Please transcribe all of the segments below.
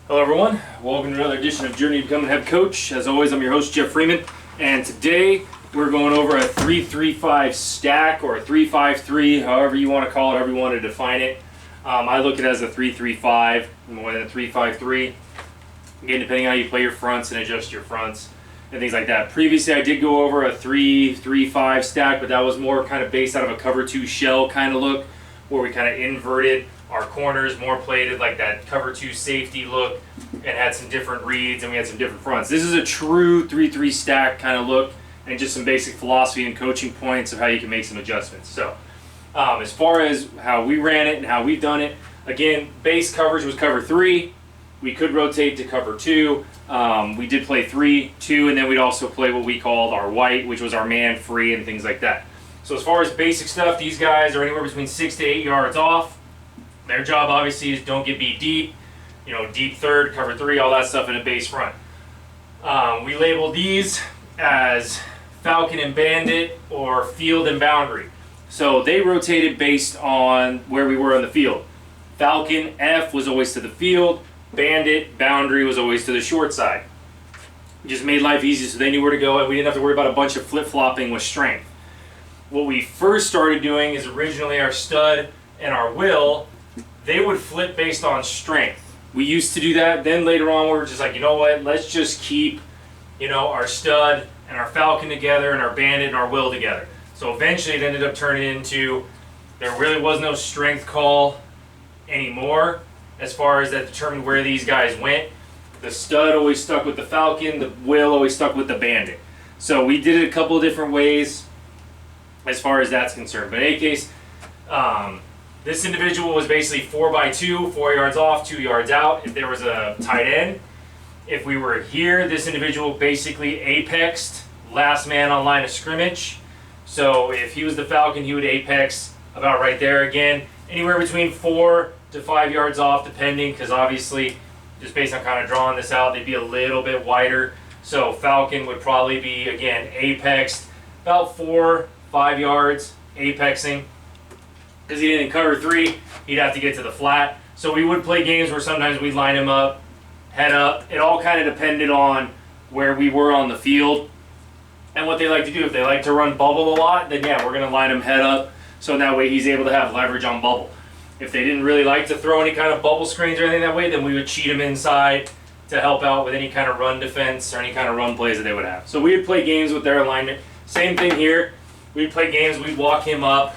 Hello everyone, welcome to another edition of Journey to Becoming Head Coach. As always, I'm your host, Jeff Freeman, and today we're going over a 3-3-5 stack, or a 3-5-3, however you want to call it, however you want to define it. I look at it as a 3-3-5 more than a 3-5-3. Again, depending on how you play your fronts and adjust your fronts and things like that. Previously, I did go over a 3-3-5 stack, but that was more kind of based out of a cover 2 shell kind of look, where we kind of inverted our corners, more played like that cover 2 safety look, and had some different reads, and we had some different fronts. This is a true 3-3 stack kind of look, and just some basic philosophy and coaching points of how you can make some adjustments. So as far as how we ran it and how we've done it, again, base coverage was cover 3. We could rotate to cover 2. We did play 3-2, and then we'd also play what we called our white, which was our man free and things like that. So as far as basic stuff, these guys are anywhere between 6 to 8 yards off. Their job obviously is don't get beat deep, deep third, cover 3, all that stuff in a base front. We label these as Falcon and Bandit, or field and boundary. So they rotated based on where we were on the field. Falcon, F, was always to the field. Bandit, boundary, was always to the short side. It just made life easy so they knew where to go, and we didn't have to worry about a bunch of flip-flopping with strength. What we first started doing is originally our stud and our will, they would flip based on strength. We used to do that. Then later on, we were just like, you know what? Let's just keep, our stud and our Falcon together, and our Bandit and our will together. So eventually, it ended up turning into there really was no strength call anymore as far as that determined where these guys went. The stud always stuck with the Falcon. The will always stuck with the Bandit. So we did it a couple of different ways as far as that's concerned. But in any case, this individual was basically 4x2, 4 yards off, 2 yards out if there was a tight end. If we were here, this individual basically apexed last man on line of scrimmage. So if he was the Falcon, he would apex about right there again. Anywhere between 4 to 5 yards off, depending, because obviously, just based on kind of drawing this out, they'd be a little bit wider. So Falcon would probably be, again, apexed about 4-5 yards, apexing. Because he didn't cover 3, he'd have to get to the flat. So we would play games where sometimes we'd line him up, head up. It all kind of depended on where we were on the field and what they like to do. If they like to run bubble a lot, then yeah, we're going to line him head up, so that way he's able to have leverage on bubble. If they didn't really like to throw any kind of bubble screens or anything that way, then we would cheat him inside to help out with any kind of run defense or any kind of run plays that they would have. So we would play games with their alignment. Same thing here. We'd play games, we'd walk him up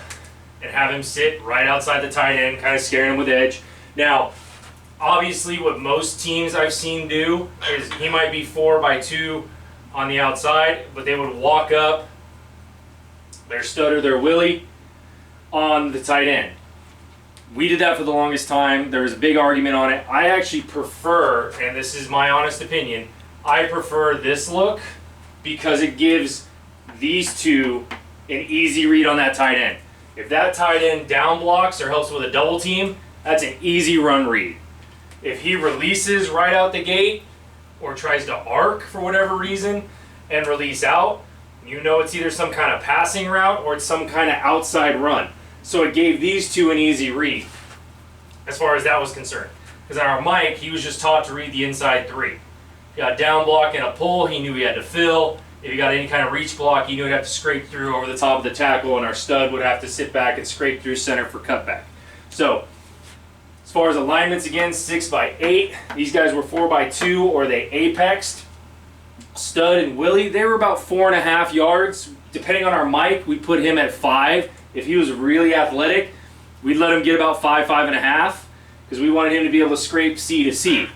and have him sit right outside the tight end, kind of scaring him with edge. Now, obviously what most teams I've seen do is he might be 4x2 on the outside, but they would walk up their stud or their willy on the tight end. We did that for the longest time. There was a big argument on it. I actually prefer, and this is my honest opinion, I prefer this look because it gives these two an easy read on that tight end. If that tight end down blocks or helps with a double team, that's an easy run read. If he releases right out the gate or tries to arc for whatever reason and release out, it's either some kind of passing route or it's some kind of outside run. So it gave these two an easy read as far as that was concerned. Because on our Mike, he was just taught to read the inside 3. He got down block and a pull, he knew he had to fill. If he got any kind of reach block, he knew he'd have to scrape through over the top of the tackle, and our stud would have to sit back and scrape through center for cutback. So, as far as alignments, again, 6x8. These guys were 4x2, or they apexed. Stud and Willie, they were about 4.5 yards. Depending on our Mike, we put him at 5. If he was really athletic, we'd let him get about 5.5, because we wanted him to be able to scrape C to C.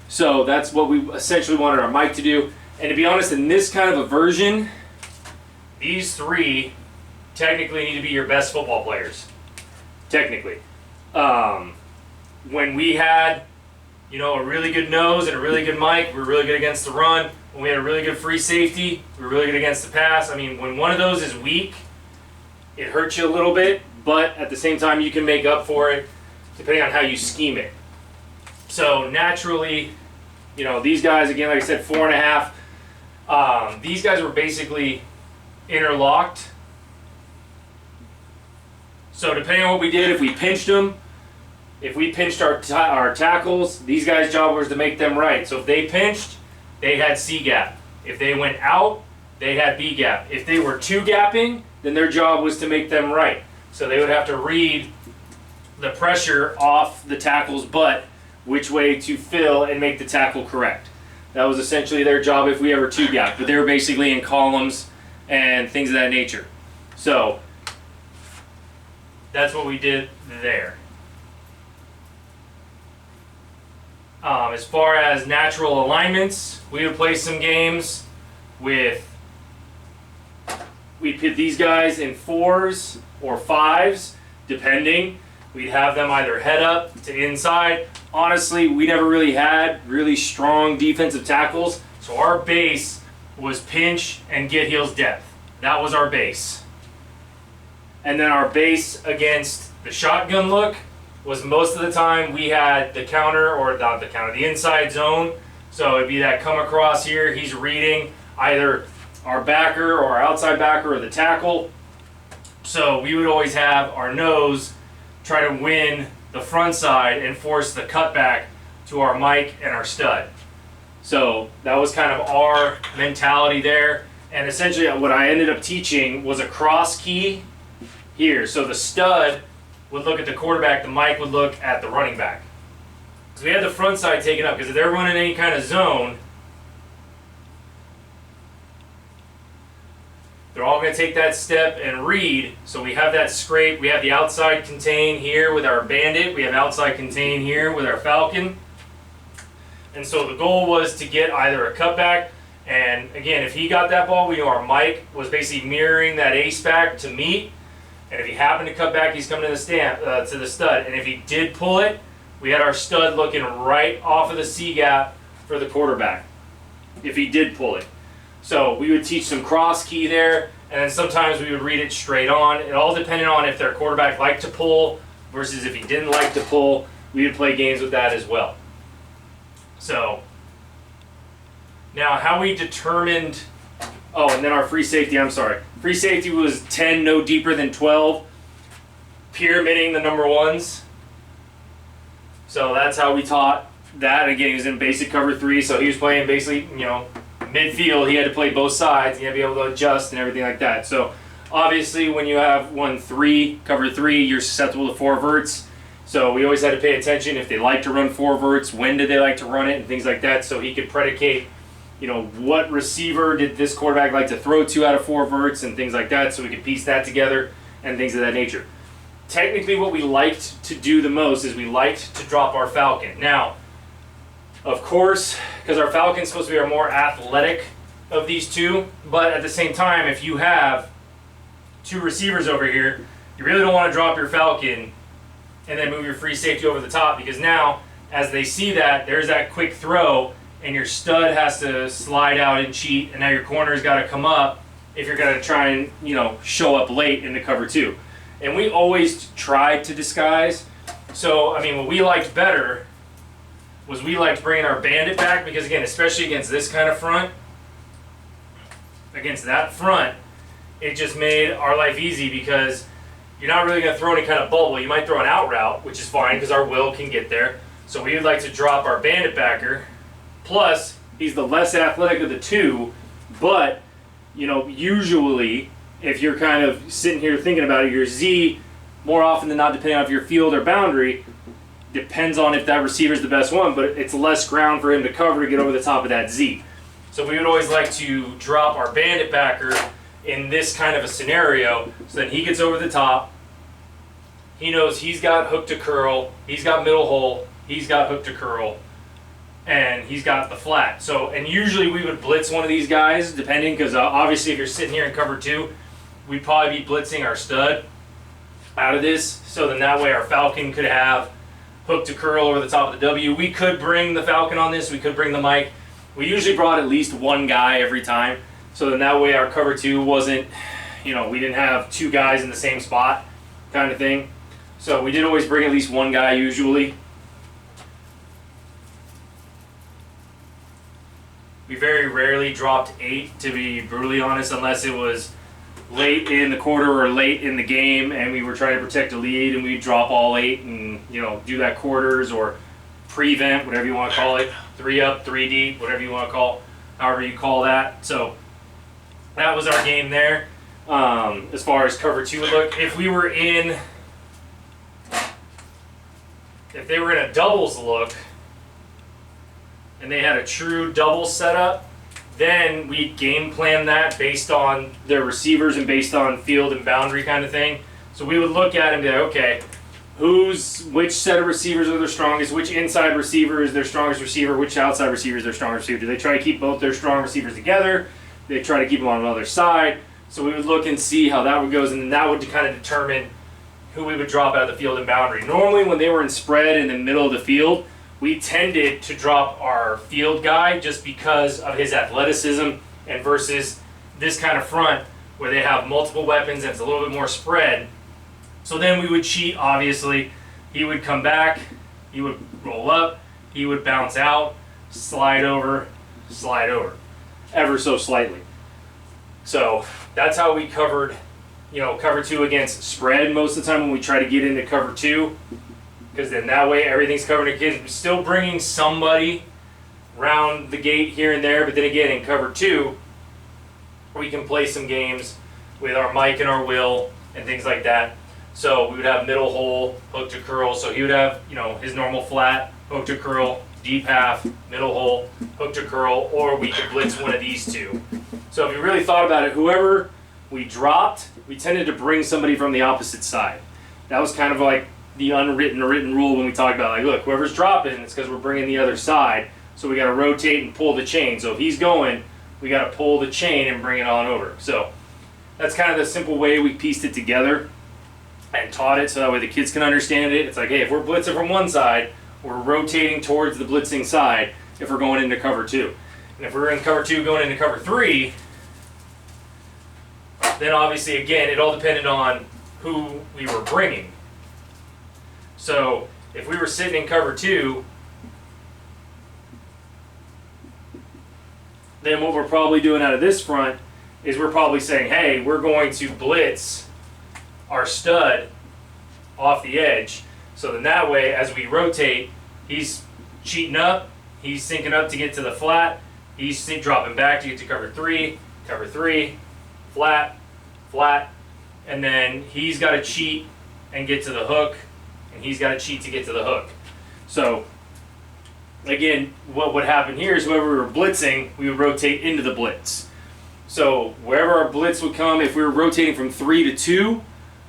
So that's what we essentially wanted our Mike to do. And to be honest, in this kind of a version, these 3 technically need to be your best football players. Technically. When we had, a really good nose and a really good Mike, we were really good against the run. When we had a really good free safety, we were really good against the pass. I mean, when one of those is weak, it hurts you a little bit, but at the same time, you can make up for it depending on how you scheme it. So naturally, these guys, again, like I said, 4.5. These guys were basically interlocked. So depending on what we did, if we pinched them, if we pinched our tackles, these guys' job was to make them right. So if they pinched, they had C gap. If they went out, they had B gap. If they were two gapping, then their job was to make them right. So they would have to read the pressure off the tackle's butt, which way to fill and make the tackle correct. That was essentially their job if we ever two gap, but they were basically in columns and things of that nature. So that's what we did there. As far as natural alignments, we would play some games with, we'd put these guys in 4s or 5s, depending. We'd have them either head up to inside. Honestly, we never really had really strong defensive tackles, so our base was pinch and get heels depth. That was our base. And then our base against the shotgun look was most of the time we had the counter, or not the counter, the inside zone. So it'd be that come across here, he's reading either our backer or our outside backer or the tackle. So we would always have our nose try to win the front side and force the cutback to our mic and our stud. So that was kind of our mentality there. And essentially what I ended up teaching was a cross key here. So the stud would look at the quarterback, the mic would look at the running back. So we had the front side taken up because if they're running any kind of zone, they're all going to take that step and read. So we have that scrape. We have the outside contain here with our bandit. We have outside contain here with our falcon. And so the goal was to get either a cutback. And again, if he got that ball, we knew our mic was basically mirroring that ace back to meet. And if he happened to cut back, he's coming to the to the stud. And if he did pull it, we had our stud looking right off of the C gap for the quarterback, if he did pull it. So we would teach some cross key there, and then sometimes we would read it straight on. It all depended on if their quarterback liked to pull versus if he didn't like to pull. We would play games with that as well. So now how we determined, oh, and then our free safety, I'm sorry. Free safety was 10, no deeper than 12, pyramiding the number ones. So that's how we taught that. Again, he was in basic cover 3, so he was playing basically, midfield. He had to play both sides. He had to be able to adjust and everything like that. So obviously when you have cover 3, you're susceptible to 4 verts. So we always had to pay attention if they like to run 4 verts, when did they like to run it, and things like that. So he could predicate, what receiver did this quarterback like to throw to out of 4 verts and things like that. So we could piece that together and things of that nature. Technically what we liked to do the most is we liked to drop our falcon. Now, of course, because our falcon's supposed to be our more athletic of these two, but at the same time, if you have 2 receivers over here, you really don't want to drop your falcon and then move your free safety over the top, because now, as they see that, there's that quick throw, and your stud has to slide out and cheat, and now your corner's got to come up if you're going to try and, show up late into cover 2. And we always tried to disguise. So, what we liked better was we liked bringing our bandit back, because again, especially against this kind of front, against that front, it just made our life easy, because you're not really going to throw any kind of bubble. You might throw an out route, which is fine because our will can get there. So we would like to drop our bandit backer. Plus, he's the less athletic of the 2, but usually if you're kind of sitting here thinking about it, your Z, more often than not, depending on if your field or boundary, depends on if that receiver is the best one, but it's less ground for him to cover to get over the top of that Z. So we would always like to drop our bandit backer in this kind of a scenario, so then he gets over the top, he knows he's got hook to curl, he's got middle hole, he's got hook to curl, and he's got the flat. So, and usually we would blitz one of these guys, depending, because obviously if you're sitting here in cover 2, we'd probably be blitzing our stud out of this, so then that way our falcon could have hook to curl over the top of the W. We could bring the falcon on this, we could bring the mic. We usually brought at least one guy every time, so then that way our cover 2 wasn't, we didn't have 2 guys in the same spot kind of thing. So we did always bring at least one guy usually. We very rarely dropped 8, to be brutally honest, unless it was late in the quarter or late in the game and we were trying to protect a lead and we'd drop all 8 and, you know, do that quarters or prevent, whatever you want to call it, 3 up, 3 deep, whatever you want to call, however you call that. So that was our game there. As far as cover 2 would look, if they were in a doubles look and they had a true double setup, then we game plan that based on their receivers and based on field and boundary kind of thing. So we would look at it and be like, okay, which set of receivers are their strongest, which inside receiver is their strongest receiver, which outside receiver is their strongest receiver. Do they try to keep both their strong receivers together? Do they try to keep them on another side? So we would look and see how that would go, and then that would kind of determine who we would drop out of the field and boundary. Normally when they were in spread in the middle of the field, we tended to drop our field guy just because of his athleticism, and versus this kind of front where they have multiple weapons and it's a little bit more spread. So then we would cheat, obviously. He would come back, he would roll up, he would bounce out, slide over, ever so slightly. So that's how we covered, you know, cover 2 against spread most of the time when we try to get into cover 2. Because then that way everything's covered again. Still bringing somebody around the gate here and there, but then again in cover 2, we can play some games with our Mike and our Will and things like that. So we would have middle hole, hook to curl. So he would have, you know, his normal flat, hook to curl, deep half, middle hole, hook to curl, or we could blitz one of these 2. So if you really thought about it, whoever we dropped, we tended to bring somebody from the opposite side. That was kind of like the unwritten or written rule when we talked about, like, look, whoever's dropping, it's because we're bringing the other side, so we got to rotate and pull the chain. So if he's going, we got to pull the chain and bring it on over. So that's kind of the simple way we pieced it together and taught it, so that way the kids can understand it. It's like, hey, if we're blitzing from one side, we're rotating towards the blitzing side if we're going into cover 2. And if we're in cover 2 going into cover 3, then obviously, again, it all depended on who we were bringing. So if we were sitting in cover 2, then what we're probably doing out of this front is we're probably saying, hey, we're going to blitz our stud off the edge. So then that way, as we rotate, he's cheating up, he's sinking up to get to the flat, he's dropping back to get to cover 3, flat, flat, and then he's got to cheat and get to the hook, and he's got to cheat to get to the hook. So again, what would happen here is whoever we were blitzing, we would rotate into the blitz. So wherever our blitz would come, if we were rotating from 3 to 2,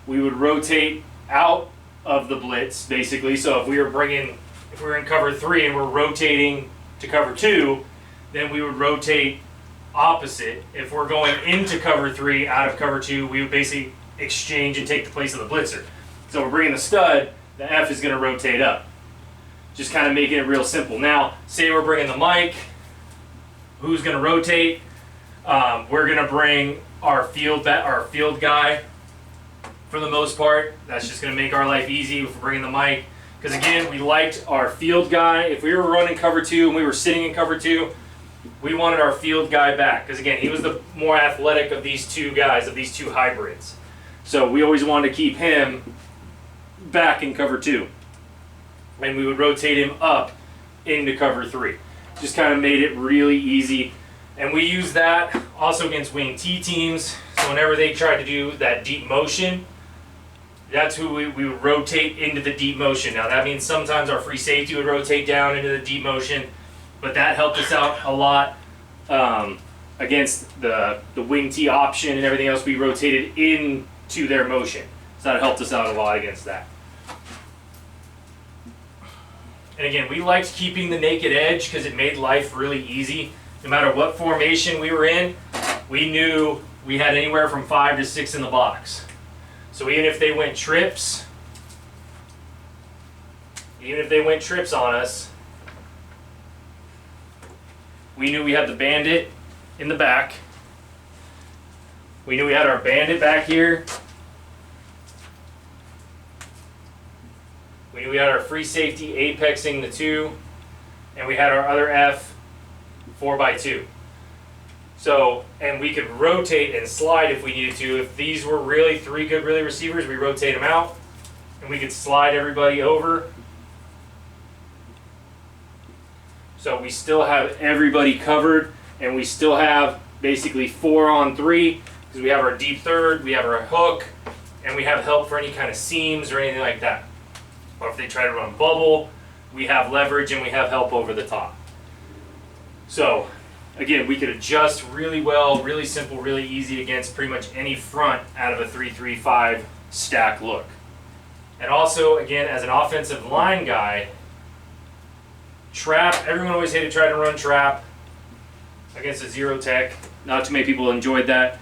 we would rotate out of the blitz, basically. So if we were in cover 3 and we're rotating to cover 2, then we would rotate opposite. If we're going into cover 3 out of cover 2, we would basically exchange and take the place of the blitzer. So we're bringing the stud, the F is going to rotate up. Just kind of making it real simple. Now, say we're bringing the mic, who's going to rotate? We're going to bring our field guy for the most part. That's just going to make our life easy if we're bringing the mic. Because again, we liked our field guy. If we were running cover 2 and we were sitting in cover 2, we wanted our field guy back. Because again, he was the more athletic of these 2 guys, of these 2 hybrids. So we always wanted to keep him back in cover 2. And we would rotate him up into cover 3. Just kind of made it really easy. And we use that also against wing T teams. So whenever they try to do that deep motion, that's who we would rotate into the deep motion. Now that means sometimes our free safety would rotate down into the deep motion, but that helped us out a lot against the wing T option and everything else. We rotated into their motion. So that helped us out a lot against that. And again, we liked keeping the naked edge because it made life really easy. No matter what formation we were in, we knew we had anywhere from 5 to 6 in the box. So even if they went trips on us, we knew we had the bandit in the back. We knew we had our bandit back here. We knew we had our free safety apexing the 2, and we had our other F 4x2. So, and we could rotate and slide if we needed to. If these were really three good receivers, we rotate them out, and we could slide everybody over. So we still have everybody covered, and we still have basically 4 on 3, because we have our deep third, we have our hook, and we have help for any kind of seams or anything like that. Or if they try to run bubble, we have leverage and we have help over the top. So again, we could adjust really well, really simple, really easy against pretty much any front out of a 3-3-5 stack look. And also, again, as an offensive line guy, trap, everyone always hated trying to run trap against a zero tech. Not too many people enjoyed that.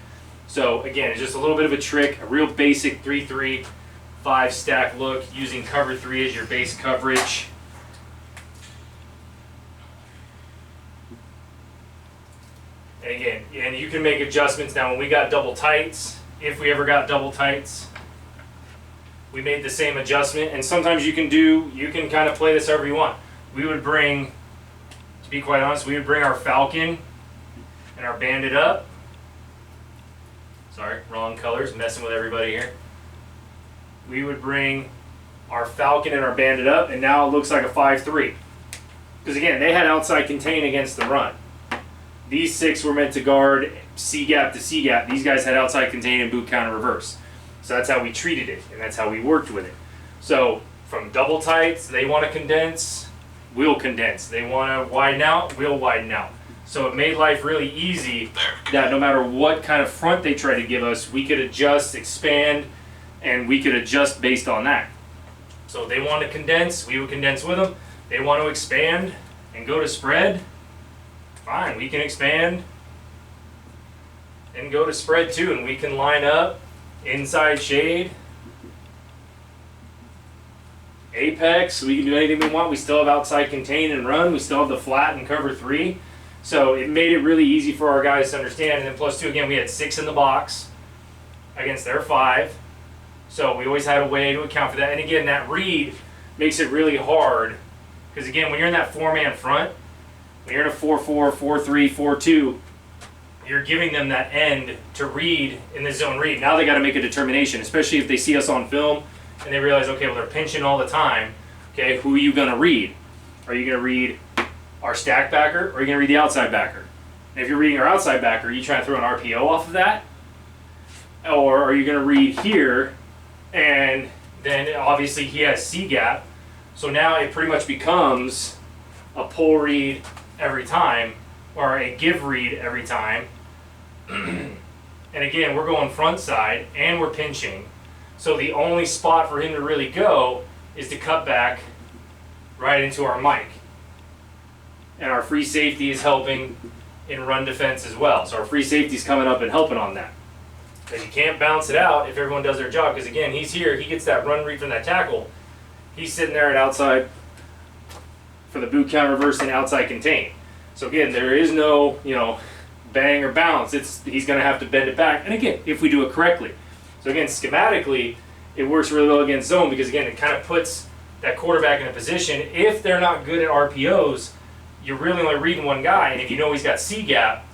So again, it's just a little bit of a trick, a real basic 3-3-5 stack look using cover 3 as your base coverage. And again, and you can make adjustments. Now when we got double tights, if we ever got double tights, we made the same adjustment. And sometimes you can kind of play this however you want. We would bring, to be quite honest, we would bring our Falcon and our Bandit up. Sorry, wrong colors, messing with everybody here. We would bring our Falcon and our Bandit up, and now it looks like a 5-3. Because again, they had outside contain against the run. These 6 were meant to guard C-gap to C-gap. These guys had outside contain and boot counter reverse. So that's how we treated it, and that's how we worked with it. So from double tights, they want to condense, we'll condense. They want to widen out, we'll widen out. So it made life really easy that no matter what kind of front they try to give us, we could adjust, expand, and we could adjust based on that. So they want to condense, we would condense with them. They want to expand and go to spread, fine, we can expand and go to spread too, and we can line up inside shade, apex, we can do anything we want. We still have outside contain and run, we still have the flat and cover 3. So it made it really easy for our guys to understand. And then plus 2, again, we had 6 in the box against their 5. So we always had a way to account for that. And again, that read makes it really hard. Because again, when you're in that 4-man front, when you're in a 4-4, 4-3, 4-2, you're giving them that end to read in the zone read. Now they got to make a determination, especially if they see us on film and they realize, okay, well, they're pinching all the time. Okay, who are you going to read? Are you going to read our stack backer, or are you going to read the outside backer? And if you're reading our outside backer, are you trying to throw an RPO off of that? Or are you going to read here, and then obviously he has C-gap, so now it pretty much becomes a pull read every time, or a give read every time. And again, we're going front side, and we're pinching, so the only spot for him to really go is to cut back right into our mic. And our free safety is helping in run defense as well. So our free safety is coming up and helping on that. Because you can't bounce it out if everyone does their job. Because again, he's here, he gets that run read from that tackle. He's sitting there at outside for the boot count reverse and outside contain. So again, there is no, bang or bounce. He's going to have to bend it back. And again, if we do it correctly. So again, schematically, it works really well against zone because again, it kind of puts that quarterback in a position. If they're not good at RPOs, you're really only reading one guy, and if you know he's got C-gap,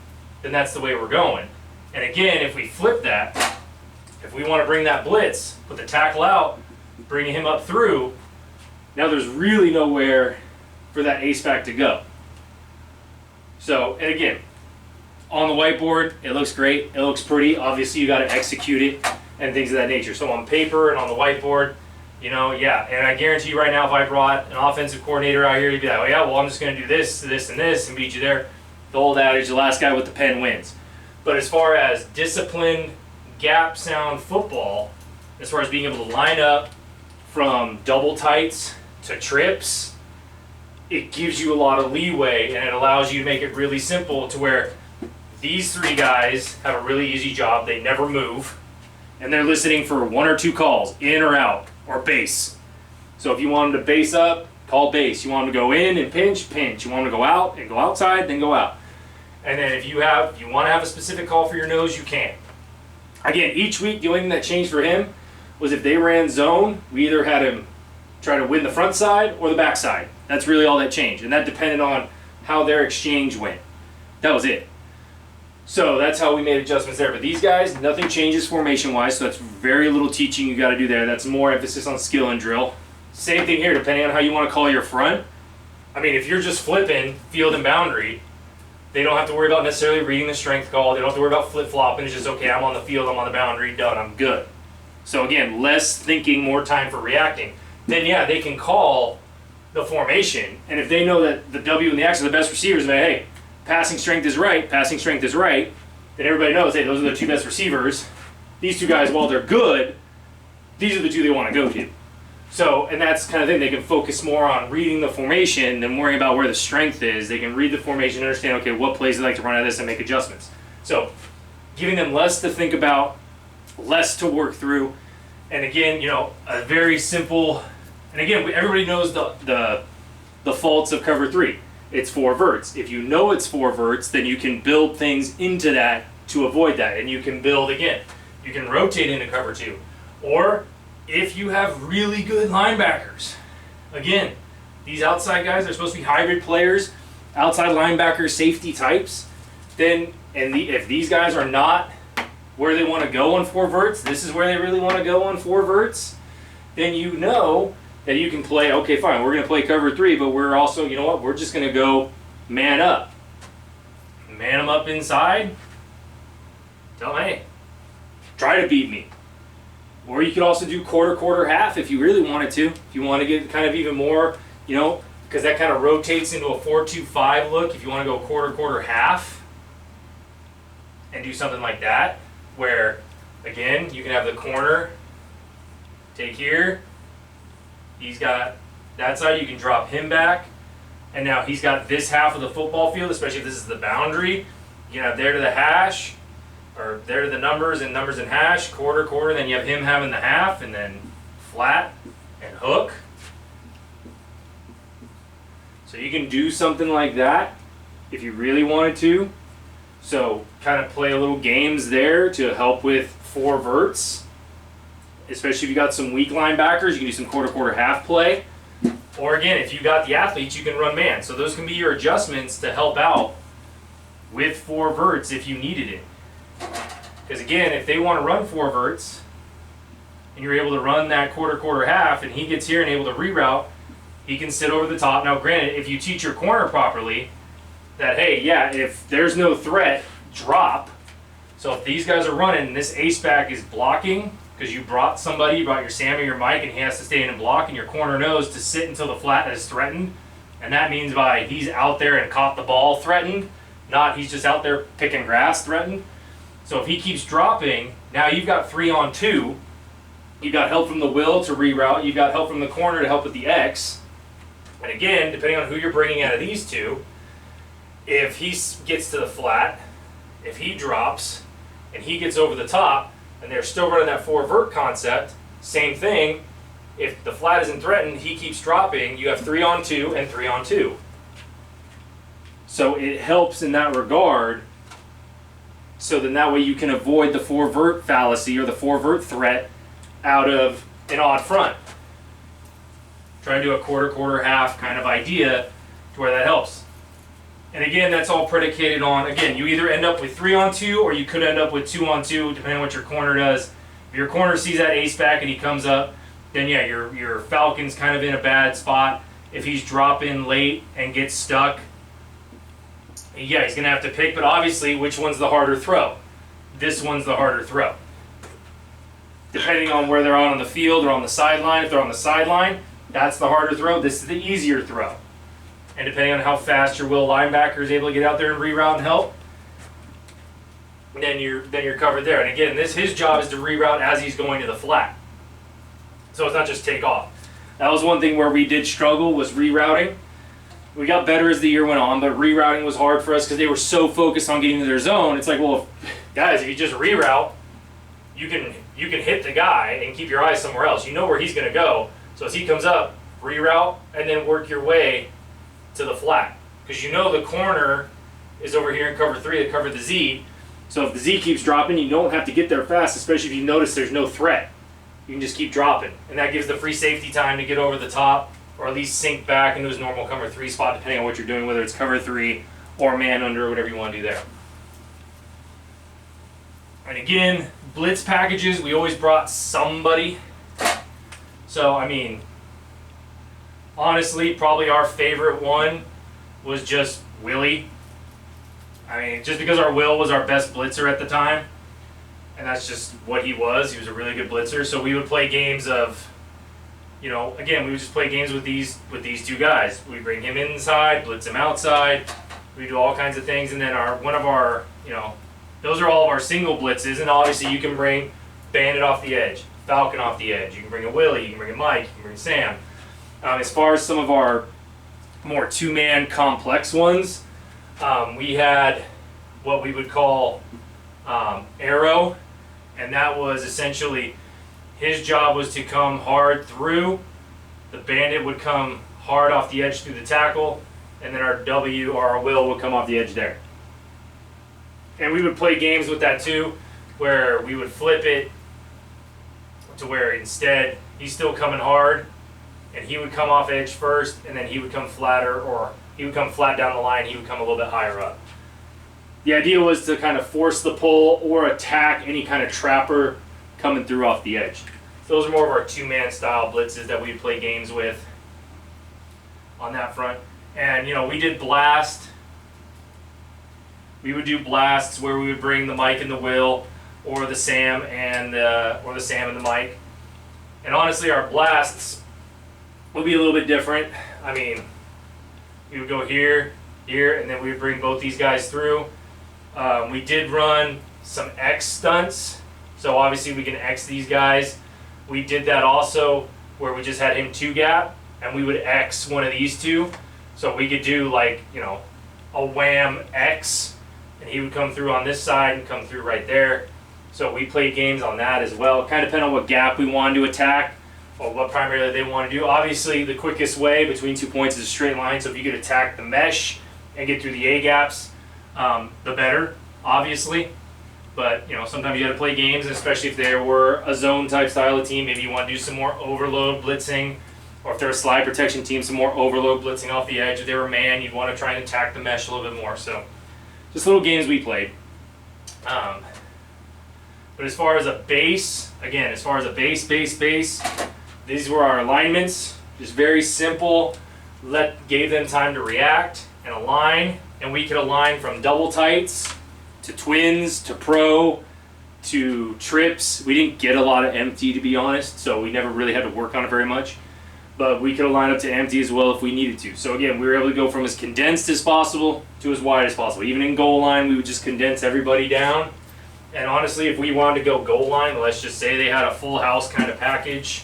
then that's the way we're going. And again, if we flip that, if we want to bring that blitz, put the tackle out, bring him up through, now there's really nowhere for that ace-back to go. So, and again, on the whiteboard, it looks great, it looks pretty. Obviously, you got to execute it and things of that nature. So on paper and on the whiteboard, yeah, and I guarantee you right now, if I brought an offensive coordinator out here, he'd be like, oh yeah, well, I'm just going to do this, this, and this, and beat you there. The old adage, the last guy with the pen wins. But as far as disciplined, gap sound football, as far as being able to line up from double tights to trips, it gives you a lot of leeway, and it allows you to make it really simple to where these 3 guys have a really easy job. They never move, and they're listening for 1 or 2 calls, in or out, or base. So if you want them to base up, call base. You want them to go in and pinch, pinch. You want them to go out and go outside, then go out. And then if you want to have a specific call for your nose, you can. Again, each week the only thing that changed for him was if they ran zone, we either had him try to win the front side or the back side. That's really all that changed. And that depended on how their exchange went. That was it. So that's how we made adjustments there. But these guys, nothing changes formation-wise, so that's very little teaching you got to do there. That's more emphasis on skill and drill. Same thing here, depending on how you want to call your front. I mean, if you're just flipping field and boundary, they don't have to worry about necessarily reading the strength call. They don't have to worry about flip-flopping. It's just, okay, I'm on the field, I'm on the boundary, done, I'm good. So again, less thinking, more time for reacting. Then yeah, they can call the formation, and if they know that the W and the X are the best receivers, then hey, passing strength is right, passing strength is right, then everybody knows, hey, those are the two best receivers. These two guys, while they're good, these are the two they want to go to. So, and that's kind of thing, they can focus more on reading the formation than worrying about where the strength is. They can read the formation and understand, okay, what plays they like to run out of this and make adjustments. So, giving them less to think about, less to work through, and again, you know, a very simple, and again, everybody knows the faults of cover 3. It's 4 verts. If you know it's 4 verts, then you can build things into that to avoid that, and you can build, again, you can rotate into cover 2. Or, if you have really good linebackers, again, these outside guys are supposed to be hybrid players, outside linebacker safety types, then, if these guys are not where they want to go on 4 verts, this is where they really want to go on 4 verts, then you know that you can play, okay, fine, we're going to play cover 3, but we're also, you know what, we're just going to go man up. Man them up inside, tell them, hey, try to beat me. Or you could also do quarter, half if you really wanted to. If you want to get kind of even more, you know, because that kind of rotates into a 4-2-5 look. If you want to go quarter, half and do something like that, where, again, you can have the corner take here. He's got that side. You can drop him back. And now he's got this half of the football field, especially if this is the boundary. You can have there to the hash, or there to the numbers and hash, quarter, then you have him having the half, and then flat and hook. So you can do something like that if you really wanted to. So kind of play a little games there to help with 4 verts. Especially if you got some weak linebackers, you can do some quarter, half play. Or again, if you got the athletes, you can run man. So those can be your adjustments to help out with 4 verts if you needed it. Because again, if they want to run 4 verts, and you're able to run that quarter, half, and he gets here and able to reroute, he can sit over the top. Now granted, if you teach your corner properly, that hey, yeah, if there's no threat, drop. So if these guys are running and this ace back is blocking, because you brought somebody, you brought your Sam or your Mike, and he has to stay in and block, and your corner knows to sit until the flat is threatened, and that means by he's out there and caught the ball threatened, not he's just out there picking grass threatened. So if he keeps dropping, now you've got 3-on-2. You've got help from the will to reroute. You've got help from the corner to help with the X. And again, depending on who you're bringing out of these two, if he gets to the flat, if he drops, and he gets over the top, and they're still running that 4 vert concept, same thing. If the flat isn't threatened, he keeps dropping, you have 3-on-2 and 3-on-2. So it helps in that regard. So then that way you can avoid the 4 vert fallacy or the 4 vert threat out of an odd front. Try to do a quarter, half kind of idea to where that helps. And again, that's all predicated on, again, you either end up with 3-on-2 or you could end up with 2-on-2, depending on what your corner does. If your corner sees that ace back and he comes up, then yeah, your Falcon's kind of in a bad spot. If he's dropping late and gets stuck, yeah, he's going to have to pick, but obviously, which one's the harder throw? This one's the harder throw. Depending on where they're on the field or on the sideline, if they're on the sideline, that's the harder throw. This is the easier throw. And depending on how fast your will linebacker is able to get out there and reroute and help, then you're covered there. And again, his job is to reroute as he's going to the flat. So it's not just take off. That was one thing where we did struggle, was rerouting. We got better as the year went on, but rerouting was hard for us because they were so focused on getting to their zone. It's like, well, guys, if you just reroute, you can hit the guy and keep your eyes somewhere else. You know where he's going to go. So as he comes up, reroute, and then work your way to the flat. Because you know the corner is over here in cover 3 to cover the Z. So if the Z keeps dropping, you don't have to get there fast, especially if you notice there's no threat. You can just keep dropping. And that gives the free safety time to get over the top, or at least sink back into his normal cover 3 spot, depending on what you're doing, whether it's cover 3 or man under, or whatever you want to do there. And again, blitz packages, we always brought somebody. So, I mean, honestly, probably our favorite one was just Willie. I mean, just because our Will was our best blitzer at the time, and that's just what he was. He was a really good blitzer. So we would play games of, you know, again, we would just play games with these two guys. We bring him inside, blitz him outside. We do all kinds of things, and then one of our, you know, those are all of our single blitzes. And obviously, you can bring Bandit off the edge, Falcon off the edge. You can bring a Willie, you can bring a Mike, you can bring Sam. As far as some of our more two-man complex ones, we had what we would call Arrow, and that was essentially his job was to come hard through. The Bandit would come hard off the edge through the tackle, and then our W or our Will would come off the edge there. And we would play games with that too, where we would flip it to where instead he's still coming hard, and he would come off edge first, and then he would come flatter, or he would come flat down the line, he would come a little bit higher up. The idea was to kind of force the pull or attack any kind of trapper coming through off the edge. Those are more of our two-man style blitzes that we'd play games with on that front. And, you know, we did blast. We would do blasts where we would bring the Mike and the Will, or the Sam and the Mike. And honestly, our blasts would be a little bit different. I mean, we would go here, and then we would bring both these guys through. We did run some X stunts, so obviously we can X these guys. We did that also where we just had him two gap, and we would X one of these two. So we could do, like, you know, a wham X, and he would come through on this side and come through right there. So we played games on that as well. Kind of depending on what gap we wanted to attack or what primarily they want to do. Obviously, the quickest way between 2 points is a straight line. So if you could attack the mesh and get through the A gaps, the better, obviously. But, you know, sometimes you got to play games, especially if they were a zone type style of team. Maybe you want to do some more overload blitzing, or if they're a slide protection team, some more overload blitzing off the edge. If they were man, you'd want to try and attack the mesh a little bit more. So just little games we played. But as far as a base, again, as far as a base, these were our alignments. Just very simple. Gave them time to react and align, and we could align from double tights to twins to pro to trips. We didn't get a lot of empty, to be honest, so we never really had to work on it very much. But we could align up to empty as well if we needed to. So again, we were able to go from as condensed as possible to as wide as possible. Even in goal line, we would just condense everybody down. And honestly, if we wanted to go goal line, let's just say they had a full house kind of package,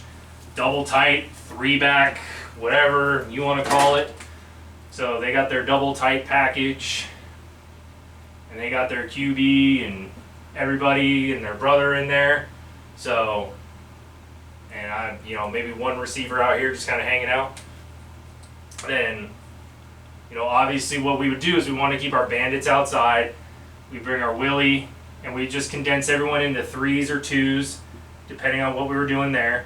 double tight, three back, whatever you want to call it. So they got their double tight package, and they got their QB and everybody and their brother in there. So, and maybe one receiver out here just kind of hanging out. Then, obviously what we would do is we want to keep our bandits outside. We bring our Willie, and we just condense everyone into threes or twos, depending on what we were doing there.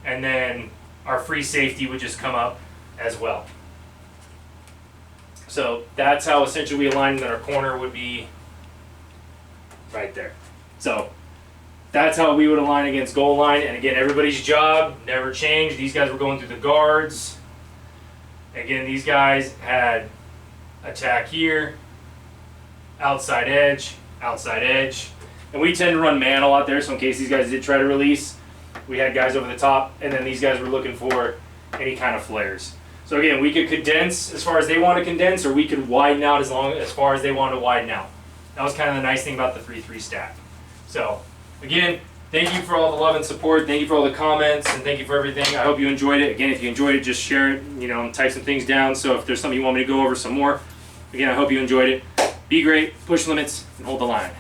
And then our free safety would just come up as well. So that's how essentially we aligned, that our corner would be right there. So that's how we would align against goal line. And again, everybody's job never changed. These guys were going through the guards. Again, these guys had attack here, outside edge, and we tend to run man a lot there, so in case these guys did try to release, we had guys over the top, and then these guys were looking for any kind of flares. So again, we could condense as far as they want to condense, or we could widen out as far as they want to widen out. That was kind of the nice thing about the 3-3 stack. So again, thank you for all the love and support, thank you for all the comments, and thank you for everything. I hope you enjoyed it. Again, if you enjoyed it, just share it, and type some things down. So if there's something you want me to go over some more, again, I hope you enjoyed it. Be great, push limits, and hold the line.